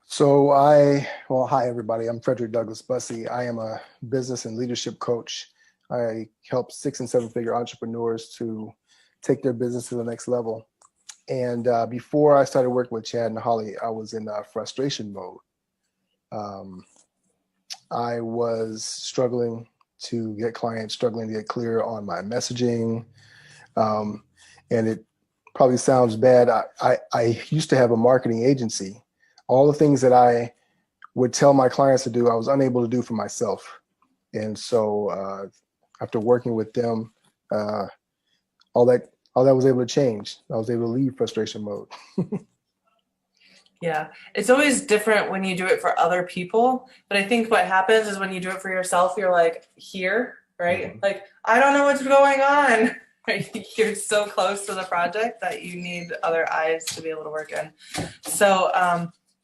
Well, hi everybody. I'm Fredrick Bussey. I am a business and leadership coach. I help 6 and 7 figure entrepreneurs to take their business to the next level. And before I started working with Chad and Holly, I was in frustration mode. Um, I was struggling to get clients, struggling to get clear on my messaging. Um, and it probably sounds bad. I used to have a marketing agency. All the things that I would tell my clients to do, I was unable to do for myself. And so after working with them, uh, all that was able to change. I was able to leave frustration mode. Yeah, it's always different when you do it for other people. But I think what happens is when you do it for yourself, you're like here, right? Mhm. Like, I don't know what's going on. Right? You're so close to the project that you need other eyes to be able to work in. So,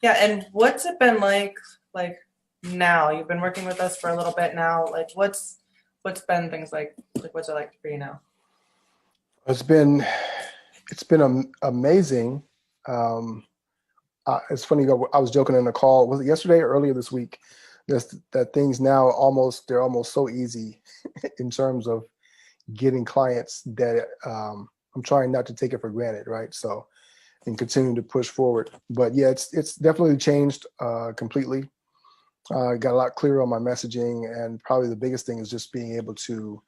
yeah, and what's it been like now? You've been working with us for a little bit now. Like, what's been things like what's it like for you now? It's been it's been amazing. Um, it's funny. I was joking in the call. Was it yesterday or earlier this week? That things now they're almost so easy in terms of getting clients that I'm trying not to take it for granted, right? So and continuing to push forward. But yeah, it's definitely changed completely. Got a lot clearer on my messaging, and probably the biggest thing is just being able to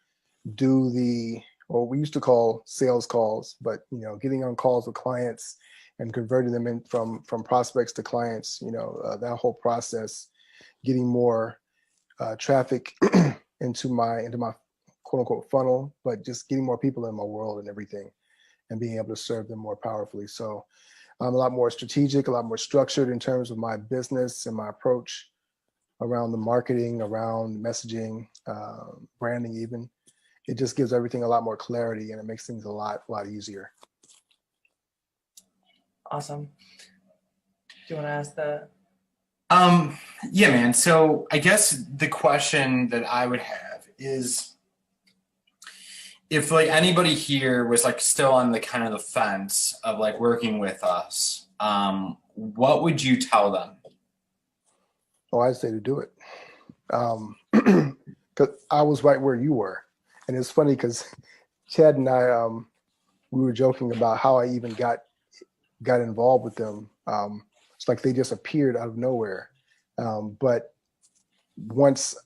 do what we used to call sales calls, but getting on calls with clients and converting them in from prospects to clients. That whole process, getting more traffic into my quote unquote funnel, but just getting more people in my world and everything, and being able to serve them more powerfully. So I'm a lot more strategic, a lot more structured in terms of my business and my approach around the marketing, around messaging, branding even. It just gives everything a lot more clarity, and it makes things a lot easier. Awesome. Do you want to ask the Um, yeah, man. So I guess the question that I would have is if like anybody here was like still on the kind of the fence of like working with us, what would you tell them? Oh, I'd say to do it. Because I was right where you were. And it's funny because Chad and I, we were joking about how I even got involved with them. It's like they just appeared out of nowhere. But once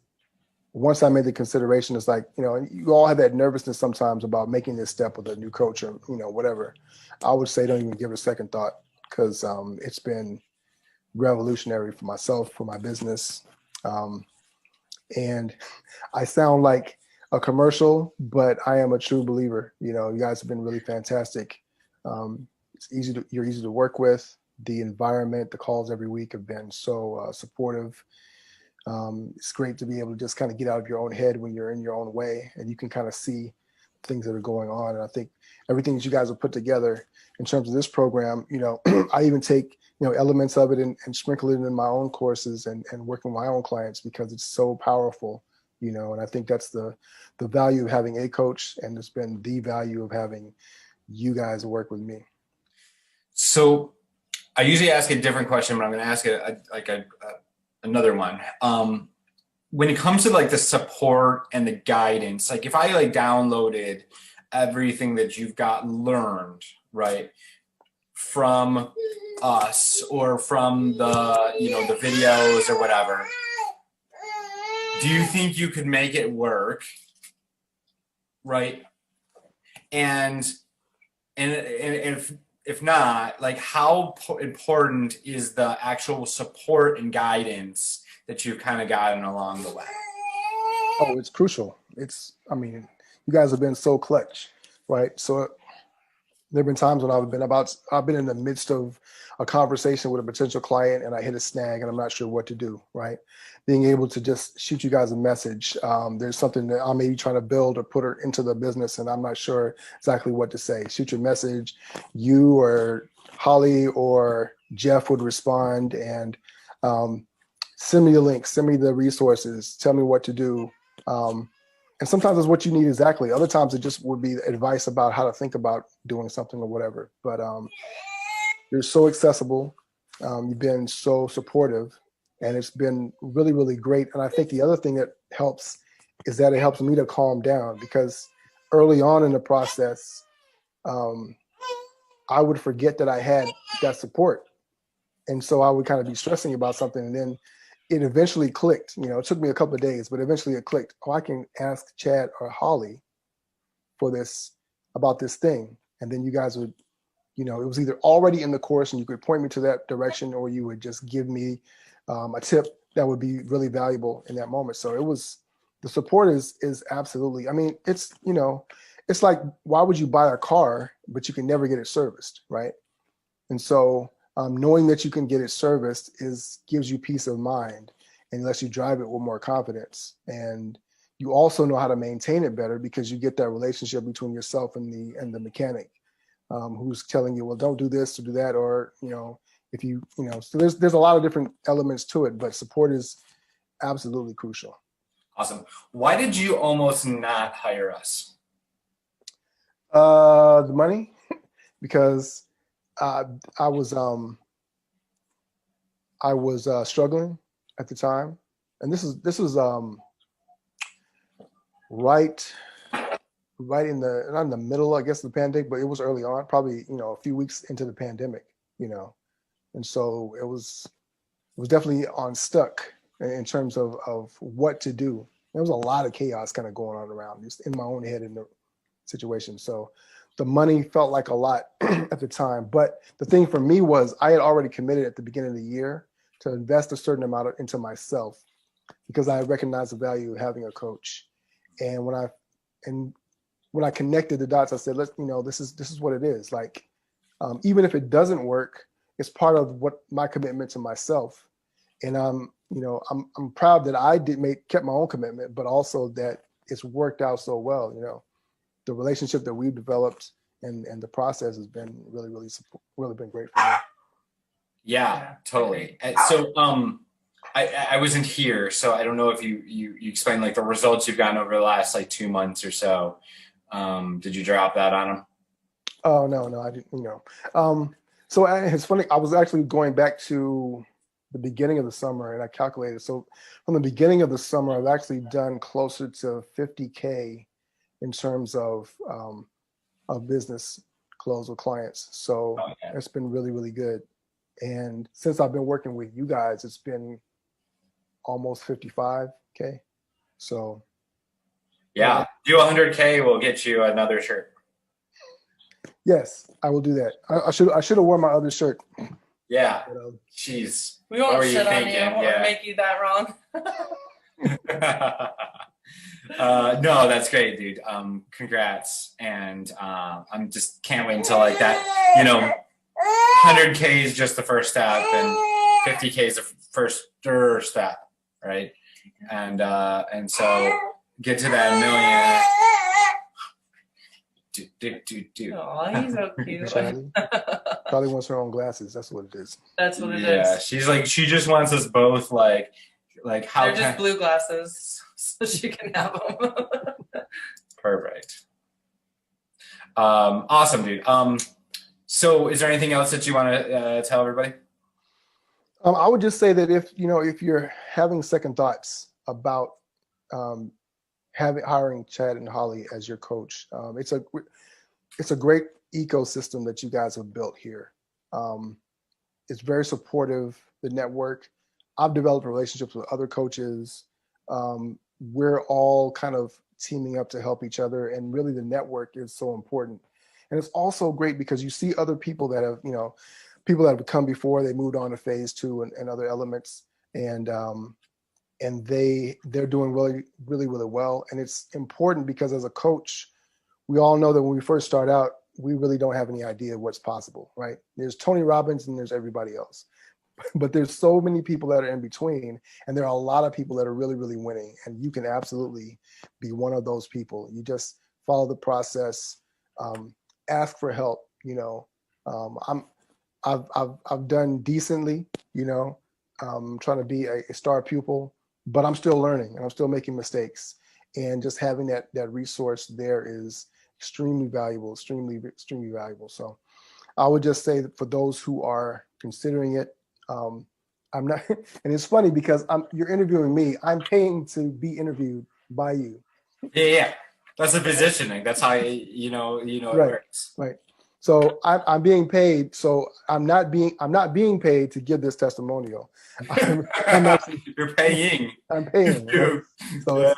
once I made the consideration, it's like, you all have that nervousness sometimes about making this step with a new coach or, whatever. I would say don't even give it a second thought, because it's been revolutionary for myself, for my business. Um, and I sound like a commercial, but I am a true believer. You guys have been really fantastic. You're easy to work with. The environment, the calls every week have been so supportive. It's great to be able to just kind of get out of your own head when you're in your own way, and you can kind of see things that are going on. And I think everything that you guys have put together in terms of this program, I even take, elements of it and sprinkle it in my own courses and work with my own clients, because it's so powerful, and I think that's the value of having a coach, and it's been the value of having you guys work with me. So I usually ask a different question, but I'm going to ask another one. When it comes to like the support and the guidance, like if I like downloaded everything that you've got learned, right, from us or from the videos or whatever, do you think you could make it work, right? And if not, like how important is the actual support and guidance that you've kind of gotten along the way? Oh, it's crucial. You guys have been so clutch, right? So there have been times when I've been in the midst of a conversation with a potential client, and I hit a snag and I'm not sure what to do, right? Being able to just shoot you guys a message. There's something that I may be trying to build or put her into the business, and I'm not sure exactly what to say. Shoot your message. You or Holly or Jeff would respond, and send me the link, send me the resources, tell me what to do. And sometimes it's what you need exactly. Other times it just would be advice about how to think about doing something or whatever. But you're so accessible. You've been so supportive, and it's been really, really great. And I think the other thing that helps is that it helps me to calm down, because early on in the process, um, I would forget that I had that support. And so I would kind of be stressing about something, and then it eventually clicked. It took me a couple of days, but eventually it clicked. Oh, I can ask Chad or Holly for this, about this thing. And then you guys would, it was either already in the course and you could point me to that direction, or you would just give me a tip that would be really valuable in that moment. So the support is absolutely, I mean, it's like, why would you buy a car, but you can never get it serviced, right? And so knowing that you can get it serviced gives you peace of mind, and lets you drive it with more confidence. And you also know how to maintain it better, because you get that relationship between yourself and the mechanic, who's telling you, well, don't do this or do that, or if so there's a lot of different elements to it, but support is absolutely crucial. Awesome. Why did you almost not hire us? The money, because I was struggling at the time, and this was right in the, not in the middle, I guess, of the pandemic, but it was early on, probably a few weeks into the pandemic, and so it was definitely on stuck in terms of what to do. There was a lot of chaos kind of going on around, just in my own head in the situation. So the money felt like a lot at the time. But the thing for me was, I had already committed at the beginning of the year to invest a certain amount into myself, because I recognized the value of having a coach. And when I connected the dots, I said, this is what it is. Like, even if it doesn't work, it's part of what my commitment to myself. And I'm proud that I kept my own commitment, but also that it's worked out so well. The relationship that we've developed and the process has been really, really, really been great for me. Yeah, totally. So, I wasn't here, so I don't know if you explained like the results you've gotten over the last like 2 months or so. Did you drop that on them? Oh, no, I didn't. So it's funny. I was actually going back to the beginning of the summer, and I calculated. So from the beginning of the summer, I've actually done closer to 50K in terms of business close with clients. So It's been really, really good. And since I've been working with you guys, it's been almost 55K. So yeah, do 100K, we'll get you another shirt. Yes, I will do that. I should have worn my other shirt. Yeah. Jeez. We won't shit on you or make you that wrong. No, that's great, dude. Congrats. And I'm just can't wait until like that, 100K is just the first step, and 50K is the first step, right? And so get to that million. Oh, he's so cute. Charlie probably wants her own glasses. That's what it is. That's what it is. Yeah, she's like, she just wants us both like how they're just blue glasses, so she can have them. Perfect. Awesome, dude. So is there anything else that you want to tell everybody? I would just say that if you're having second thoughts about hiring Chad and Holly as your coach, it's a great ecosystem that you guys have built here. It's very supportive. The network. I've developed relationships with other coaches. We're all kind of teaming up to help each other, and really the network is so important. And it's also great because you see other people that have, people that have come before, they moved on to phase 2 and other elements, and they're doing really, really, really well. And it's important because as a coach, we all know that when we first start out, we really don't have any idea what's possible, right? There's Tony Robbins and there's everybody else. But there's so many people that are in between, and there are a lot of people that are really, really winning. And you can absolutely be one of those people. You just follow the process, ask for help. I've done decently. I'm trying to be a star pupil, but I'm still learning and I'm still making mistakes. And just having that resource there is extremely valuable, extremely, extremely valuable. So I would just say that for those who are considering it, I'm not, and it's funny because you're interviewing me. I'm paying to be interviewed by you. Yeah. That's the positioning. That's how it Right, works. right. So I'm being paid. So I'm not being paid to give this testimonial. I'm actually You're paying. I'm paying. Right? So Yeah.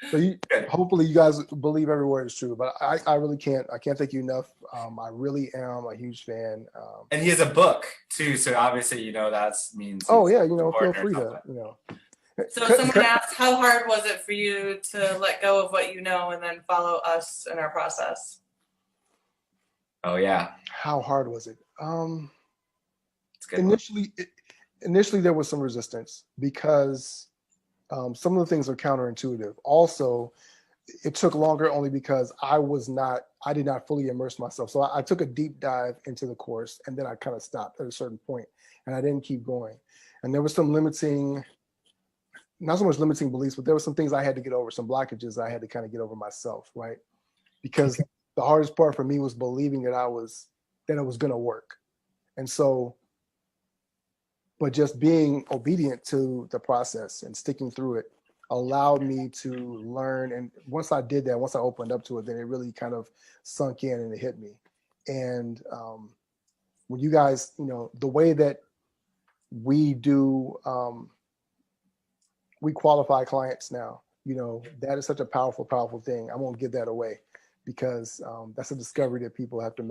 so you Good. hopefully you guys believe every word is true. But I really can't thank you enough. I really am a huge fan. And he has a book too, so obviously that means Oh he's yeah, feel important or free something. to So someone asked, how hard was it for you to let go of what you know and then follow us in our process? Oh yeah, How hard was it? it's a good one. Initially there was some resistance because some of the things are counterintuitive. Also, it took longer only because I did not fully immerse myself. So I took a deep dive into the course and then I kind of stopped at a certain point and I didn't keep going. And there was some not so much limiting beliefs, but there were some things I had to get over, some blockages I had to kind of get over myself, right? Because the hardest part for me was believing that it was going to work. And so, but just being obedient to the process and sticking through it allowed me to learn. And once I did that, once I opened up to it, then it really kind of sunk in and it hit me. And when you guys, the way that we do, we qualify clients now, that is such a powerful, powerful thing. I won't give that away because that's a discovery that people have to make.